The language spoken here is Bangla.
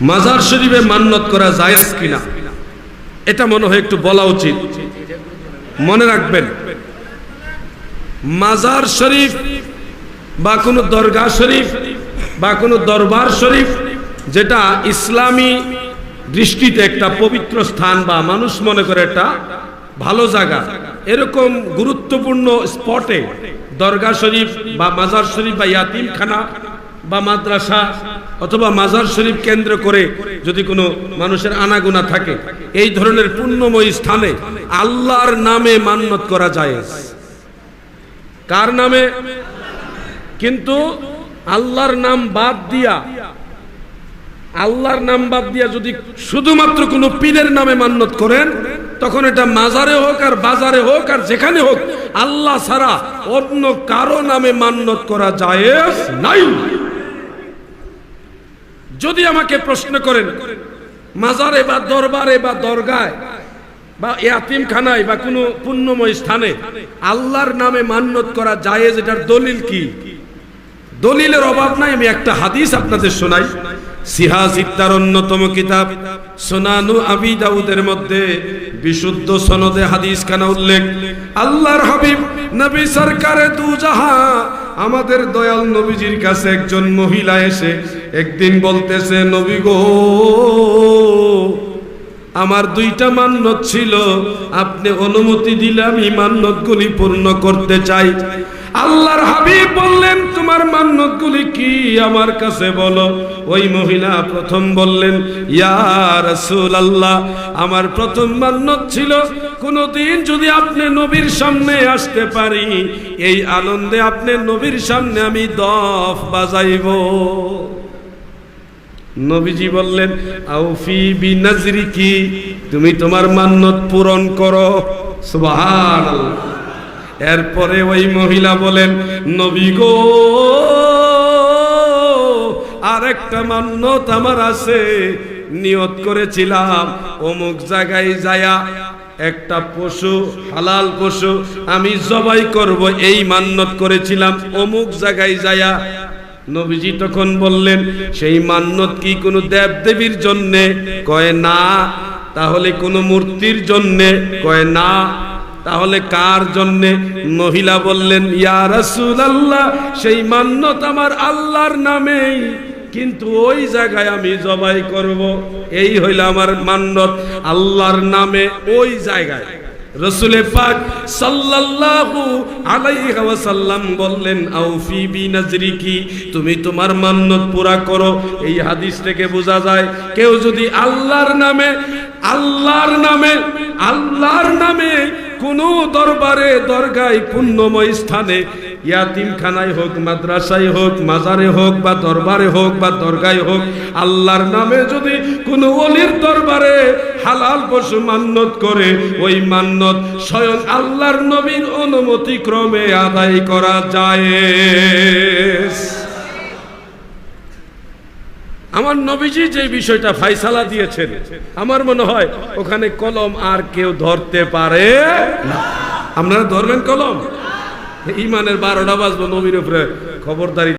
মাজার শরীফে মান্নত করা জায়েজ কিনা এটা মনে হয় একটু বলা উচিত। মনে রাখবেন, মাজার শরীফ বা কোনো দরগা শরীফ বা কোনো দরবার শরীফ, যেটা ইসলামী দৃষ্টিতে একটা পবিত্র স্থান বা মানুষ মনে করে একটা ভালো জায়গা, এরকম গুরুত্বপূর্ণ স্পটে দরগা শরীফ বা মাজার শরীফ বা ইয়াতিমখানা বা মাদ্রাসা অথবা মাজার শরীফ কেন্দ্র করে যদি কোনো মানুষের আনাগোনা থাকে, এই ধরনের পুণ্যময় স্থানে আল্লাহর নামে মান্নত করা জায়েজ। কার নামে? কিন্তু আল্লাহর নাম বাদ দিয়া যদি শুধুমাত্র কোনো পীরের নামে মান্নত করেন, তখন এটা মাজারে হোক আর বাজারে হোক আর যেখানে হোক, আল্লাহ ছাড়া অন্য কারো নামে মান্নত করা জায়েজ নাই। যদি আমাকে প্রশ্ন করেন মাজারে বা দরবারে বা দরগায় বা ইয়াতিমখানায় বা কোনো পুণ্যময় স্থানে আল্লাহর নামে মান্নত করা জায়েজ, এটার দলিল কি? দলিলের অভাব নাই। আমি একটা হাদিস আপনাদের শোনাই। সিহাজিত্তার অন্যতম কিতাব সুনানু আবি দাউদের মধ্যে বিশুদ্ধ সনদে হাদিস খানা উল্লেখ। আল্লাহর হাবিব নবী সরকারে দু জাহান আমাদের দয়াল নবীজির কাছে একজন মহিলা এসে একদিন বলতেছে, নবী গো, আমার দুইটা মান্নত ছিল, আপনি অনুমতি দিলে আমি মান্নতগুলি পূর্ণ করতে চাই। আল্লাহর হাবিব বললেন, তোমার মান্নতগুলি কি আমার কাছে বলো। ওই মহিলা প্রথম বললেন, ইয়া রাসূলুল্লাহ, আমার প্রথম মান্নত ছিল কোনদিন যদি আপনি নবীর সামনে আসতে পারি, এই আনন্দে আপনি নবীর সামনে আমি দফ বাজাইব। নবীজি বললেন, আউফি বিনাজরিকি, তুমি তোমার মান্নত পূরণ করো। সুবহানাল্লাহ। এরপরে ওই মহিলা বলেন, নবী গো, আর একটা মান্নত আমার আছে, নিয়ত করেছিলাম অমুক জায়গায় যায়া একটা পশু, হালাল পশু আমি জবাই করব, এই মান্নত করেছিলাম অমুক জায়গায় যায়া। নবীজি তখন বললেন, সেই মান্নত কি কোনো দেবদেবীর জন্যে? কয় না। তাহলে কোনো মূর্তির জন্যে? কয় না। তাহলে কার জন্যে? মহিলা বললেন, ইয়া রাসূলুল্লাহ, সেই মান্নত আমার আল্লাহর নামেই, কিন্তু ওই জায়গায় আমি জবাই করব, এই হইল আমার মান্নত আল্লাহর নামে ওই জায়গায়। রাসূল পাক সাল্লাল্লাহু আলাইহি ওয়াসাল্লাম বললেন, আউফি বিনাজরিকি, তুমি তোমার মান্নত পুরা করো। এই হাদিস থেকে বোঝা যায়, কেউ যদি আল্লাহর নামে কোনো দরবারে দরগায় পুণ্যময় স্থানে, ইয়াতিমখানায় হোক, মাদ্রাসায় হোক, মাজারে হোক বা দরবারে হোক বা দরগায় হোক, আল্লাহর নামে যদি কোনো ওলির দরবারে হালাল পশু মান্নত করে, ওই মান্নত স্বয়ং আল্লাহর নবীর অনুমতি ক্রমে আদায় করা যায়। আমার নবীজি যে বিষয়টা ফায়সালা দিয়েছেন, আমার মনে হয় ওখানে কলম আর কেউ ধরতে পারে না। আপনারা ধরবেন কলম? ঈমানের 12টা বাজবো, নবীর উপরে খবরদারি।